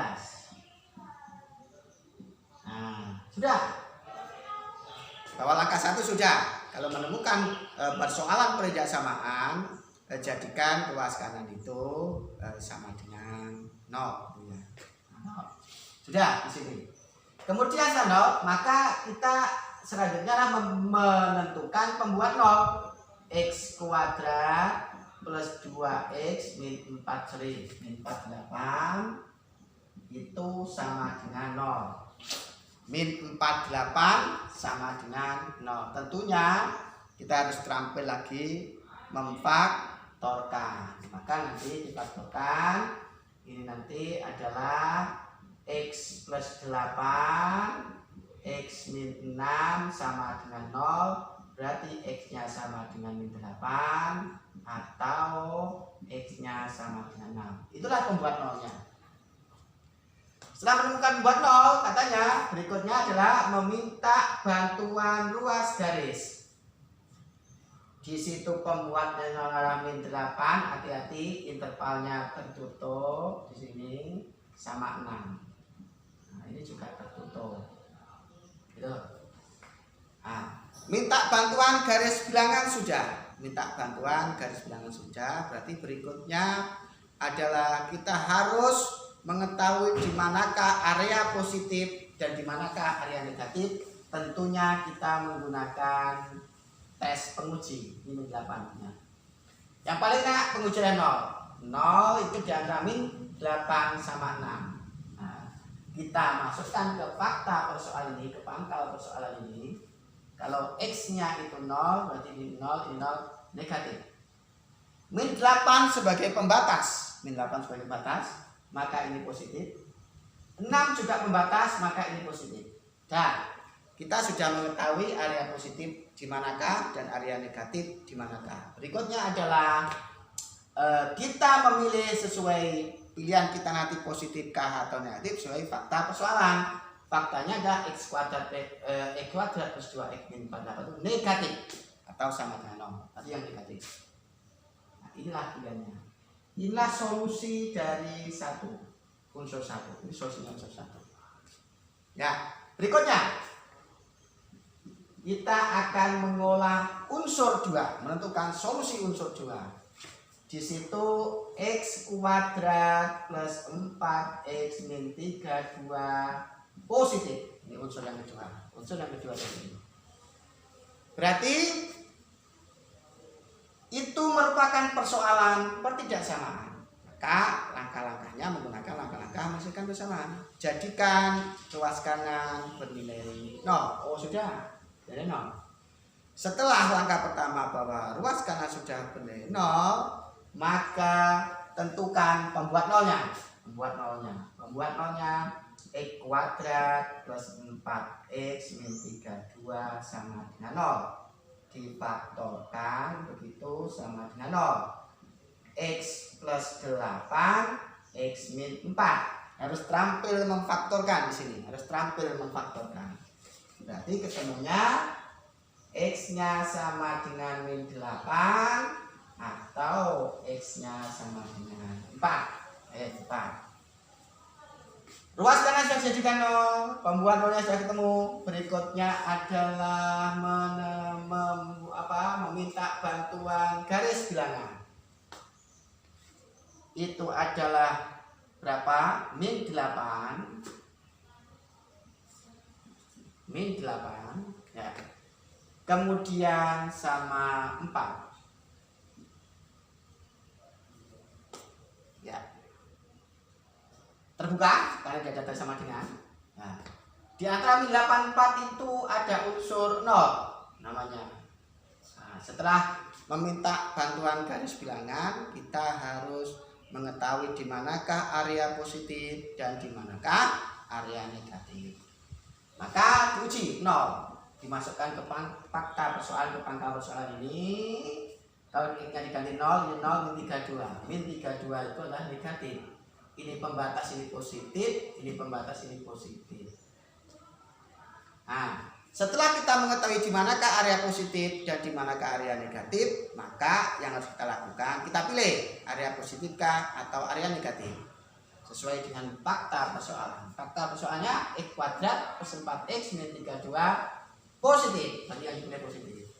Nah, sudah. Bahwa langkah 1 sudah. Kalau menemukan persoalan pertidaksamaan, jadikan ruas kanan itu sama dengan 0. Ya. Sudah di sini. Kemudian setelah 0, maka kita selanjutnya adalah menentukan pembuat 0. X kuadrat plus 2x min 48 itu sama dengan 0. Min 48 sama dengan 0. Tentunya kita harus terampil lagi memfaktorkan. Maka nanti difaktorkan, ini nanti adalah x plus 8 x min 6 sama dengan 0, berarti x-nya sama dengan min 8 atau x-nya sama dengan 6. Itulah pembuat 0-nya. Setelah menemukan pembuat 0, katanya berikutnya adalah meminta bantuan ruas garis. Di situ pembuatnya 0 adalah min 8, hati-hati intervalnya tertutup di sini sama 6. Nah, ini juga tertutup. Gitu. Nah, minta bantuan garis bilangan sudah. Berarti berikutnya adalah kita harus mengetahui di manakah area positif dan di manakah area negatif. Tentunya kita menggunakan tes penguji min 8-nya. Yang paling enak pengujian 0. 0 itu di antara min 8 sama 6. Nah, kita masukkan ke fakta persoalan ini, ke pangkal persoalan ini. Kalau x-nya itu 0, berarti min 0, ini 0 negatif. Min 8 sebagai pembatas, maka ini positif. 6 juga pembatas, maka ini positif. Dan kita sudah mengetahui area positif di manakah dan area negatif di manakah. Berikutnya adalah kita memilih sesuai pilihan kita nanti positifkah atau negatif sesuai fakta persoalan. Faktanya adalah x kuadrat plus 2x min 48 itu negatif atau sama dengan 0. Tadi yang negatif. Nah, inilah pilihannya. Inilah solusi dari unsur 1. Ini solusinya unsur 1. Ya, berikutnya kita akan mengolah unsur 2, menentukan solusi unsur 2. Di situ x kuadrat plus 4x min 32 positif. Ini unsur yang kedua. Dari ini. Berarti itu merupakan persoalan pertidaksamaan. Maka langkah-langkahnya menggunakan langkah-langkah menghasilkan persamaan. Jadikan ruas kanan bernilai 0. Oh sudah, bernilai 0. Setelah langkah pertama bahwa ruas kanan sudah bernilai 0, maka tentukan pembuat 0-nya. Pembuat 0-nya x kuadrat plus 4x min 32 sama dengan 0. Difaktorkan begitu sama dengan 0. X plus 8 x min 4 harus terampil memfaktorkan di sini, berarti ketemunya x-nya sama dengan min 8 atau x-nya sama dengan 4. Ruas kanan sudah dijadikan 0, pembuat 0-nya sudah ketemu. Berikutnya adalah meminta bantuan garis bilangan. Itu adalah berapa? Min 8 min 8 ya. Kemudian sama 4 ya. Terbuka karena dia data sama dengan. Nah, di antara min 84 itu ada unsur 0 namanya. Nah, setelah meminta bantuan garis bilangan, kita harus mengetahui di manakah area positif dan di manakah area negatif. Maka diuji 0, dimasukkan ke fakta persoalan, ke pangkal persoalan ini. Kalau ini diganti 0, ini 0, min 32. Min 32 itu adalah negatif. Ini pembatas, ini positif, ini pembatas, ini positif. Nah, setelah kita mengetahui di manakah area positif dan di manakah area negatif, maka yang harus kita lakukan, kita pilih area positifkah atau area negatif sesuai dengan fakta persoalan. Fakta persoalannya x kuadrat plus 4x min 32 positif, berarti yang dipilih positif.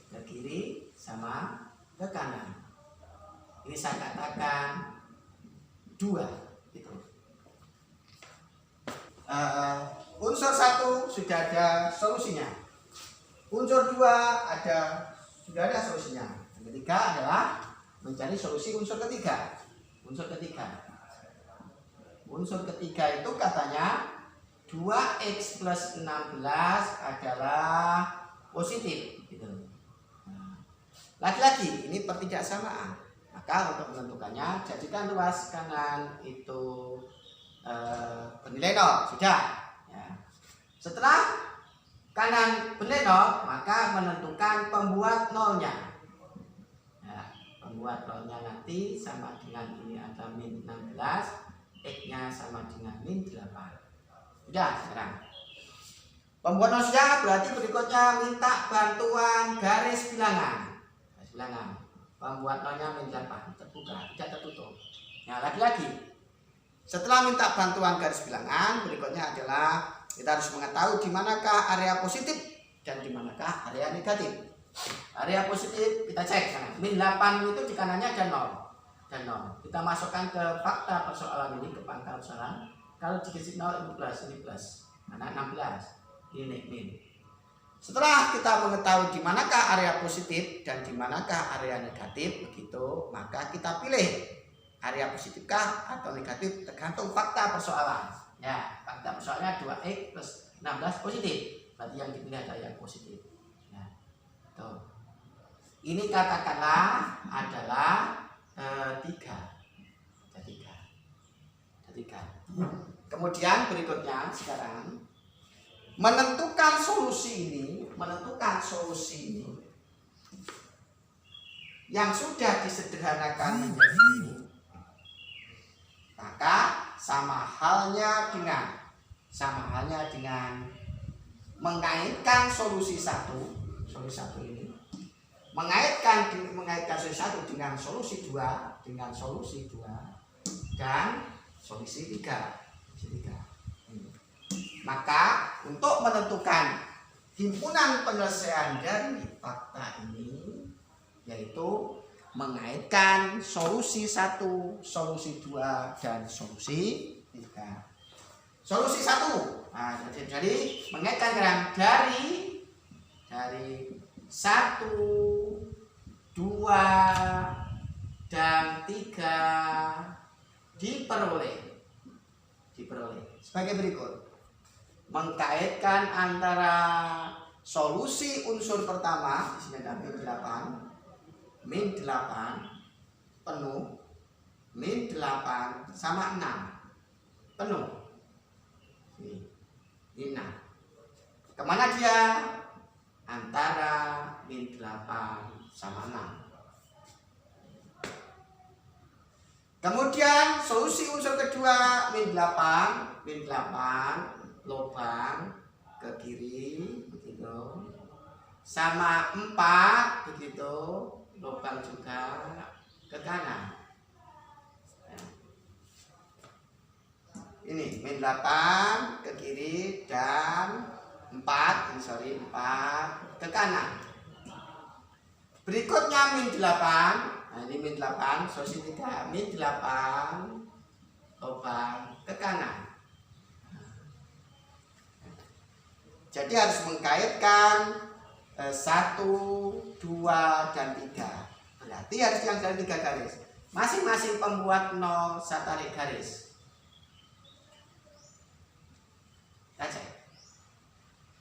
Ke kiri sama ke kanan. Ini saya katakan 2 gitu. Unsur 1 sudah ada solusinya. Unsur 2 sudah ada solusinya. Yang ketiga adalah mencari solusi unsur ketiga. Unsur ketiga itu katanya 2x plus 16 adalah positif gitu. Lagi-lagi ini pertidaksamaan. Maka untuk menentukannya, jadikan ruas kanan itu bernilai 0 sudah ya. Setelah kanan bernilai 0, maka menentukan pembuat nolnya ya. Pembuat nolnya nanti sama dengan ini ada min 16, x nya sama dengan min 8. Sudah sekarang pembuat nol sudah, berarti berikutnya minta bantuan garis bilangan. Pembuat nolnya min 8, terbuka, tidak tertutup. Nah, lagi-lagi setelah minta bantuan garis bilangan, berikutnya adalah kita harus mengetahui di manakah area positif dan di manakah area negatif. Area positif kita cek sana. Min 8 itu di kanannya ada 0 dan 0. Kita masukkan ke fakta persoalan ini, ke pangkal persoalan. Kalau dikasih 0 ini plus. Mana 16. Ini min. Setelah kita mengetahui di manakah area positif dan di manakah area negatif, begitu, maka kita pilih area positifkah atau negatif tergantung fakta persoalan. Ya, fakta persoalannya 2x plus 16 positif. Berarti yang dipilih adalah yang positif. Ya, tuh. Ini katakanlah adalah 3. Kemudian berikutnya sekarang menentukan solusi ini yang sudah disederhanakan menjadi ini, maka sama halnya dengan mengaitkan solusi satu ini, mengaitkan solusi 1 dengan solusi 2 dan solusi 3. Maka untuk menentukan himpunan penyelesaian dari fakta ini, yaitu mengaitkan solusi 1, solusi 2 dan solusi 3. Solusi 1, nah, jadi mengaitkan dari 1, 2 dan 3 diperoleh sebagai berikut. Mengkaitkan antara solusi unsur pertama, di sini ada min 8 penuh, min 8 sama 6 penuh. Ini 6. Kemana dia? Antara min 8 sama 6. Kemudian solusi unsur kedua min 8 lubang ke kiri begitu, sama 4 begitu, lubang juga ke kanan. Ini min 8 ke kiri dan 4 ke kanan. Berikutnya min 8. Nah, ini min 8, solusi 3, min 8 lubang ke kanan. Jadi harus mengkaitkan 1, 2, dan 3. Berarti harus yang dari 3 garis. Masing-masing pembuat 0 saya tarik garis. Saja.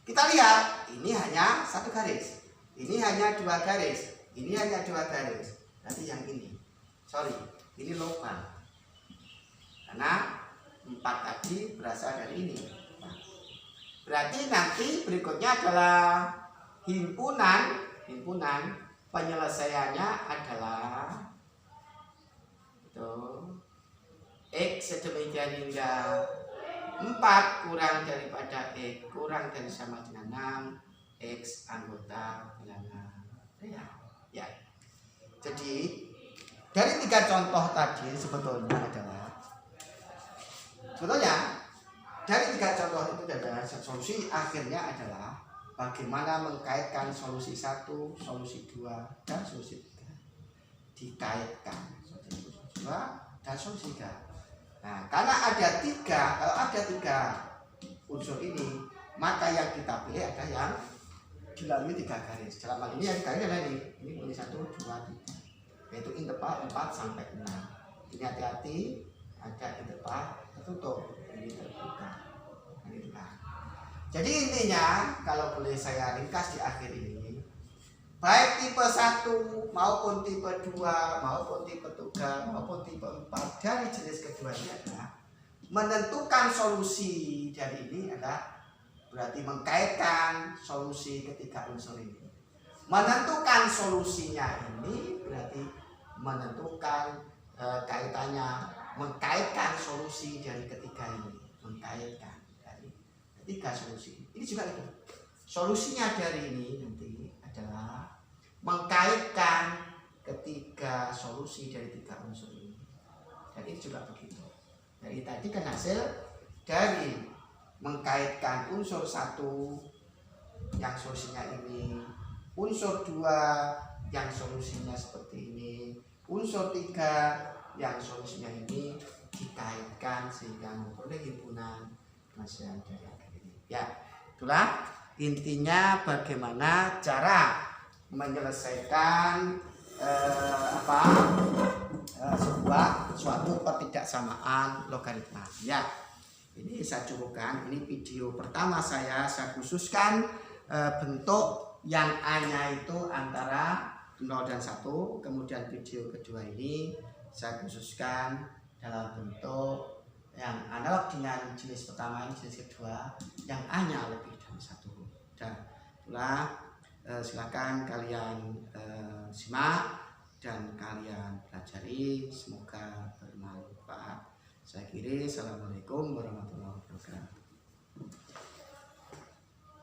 Kita lihat, ini hanya 1 garis. Ini hanya 2 garis. Ini hanya 2 garis. Berarti yang ini. Sorry, ini lubang. Karena 4 tadi berasal dari ini. Nah, berarti nanti berikutnya adalah himpunan penyelesaiannya adalah itu X sedemikian hingga 4 kurang daripada X kurang dari sama dengan 6 X anggota bilangan real. Ya. Jadi dari 3 contoh tadi sebetulnya dari 3 contoh itu adalah solusi akhirnya adalah bagaimana mengkaitkan solusi 1, solusi 2, dan solusi 3. Dikaitkan solusi 2 dan solusi 3. Nah, karena ada 3, kalau ada 3 unsur ini, maka yang kita pilih ada yang dilalui 3 garis. Dalam hal ini yang garis adalah ini boleh 1, 2, 3. Yaitu interval 4 sampai 6. Ini hati-hati, ada interval tertutup, ini terbuka. Jadi intinya kalau boleh saya ringkas di akhir ini, baik tipe 1 maupun tipe 2 maupun tipe 3 maupun tipe 4 dari jenis kedua ini adalah menentukan solusi dari ini adalah berarti mengkaitkan solusi ketiga unsur ini. Menentukan solusinya ini berarti menentukan kaitannya, mengkaitkan solusi dari ketiga ini, mengkaitkan dari ketiga solusi. Ini juga itu. Solusinya dari ini nanti adalah mengkaitkan ketiga solusi dari 3 unsur ini. Dan ini juga begitu. Jadi tadi kan hasil dari mengkaitkan unsur 1 yang solusinya ini, unsur 2 yang solusinya seperti ini, unsur 3 yang solusinya ini dikaitkan sehingga memperoleh himpunan penyelesaian dari akhir ini. Ya, itulah intinya bagaimana cara menyelesaikan suatu pertidaksamaan logaritma. Ya, ini saya cukupkan. Ini video pertama saya khususkan bentuk yang A-nya itu antara 0 dan 1. Kemudian video kedua ini saya khususkan dalam bentuk yang analog dengan jenis pertama, jenis kedua yang A-nya lebih dari 1. Dan itulah silakan kalian simak dan kalian pelajari, semoga bermanfaat. Saya kira, assalamualaikum warahmatullahi wabarakatuh.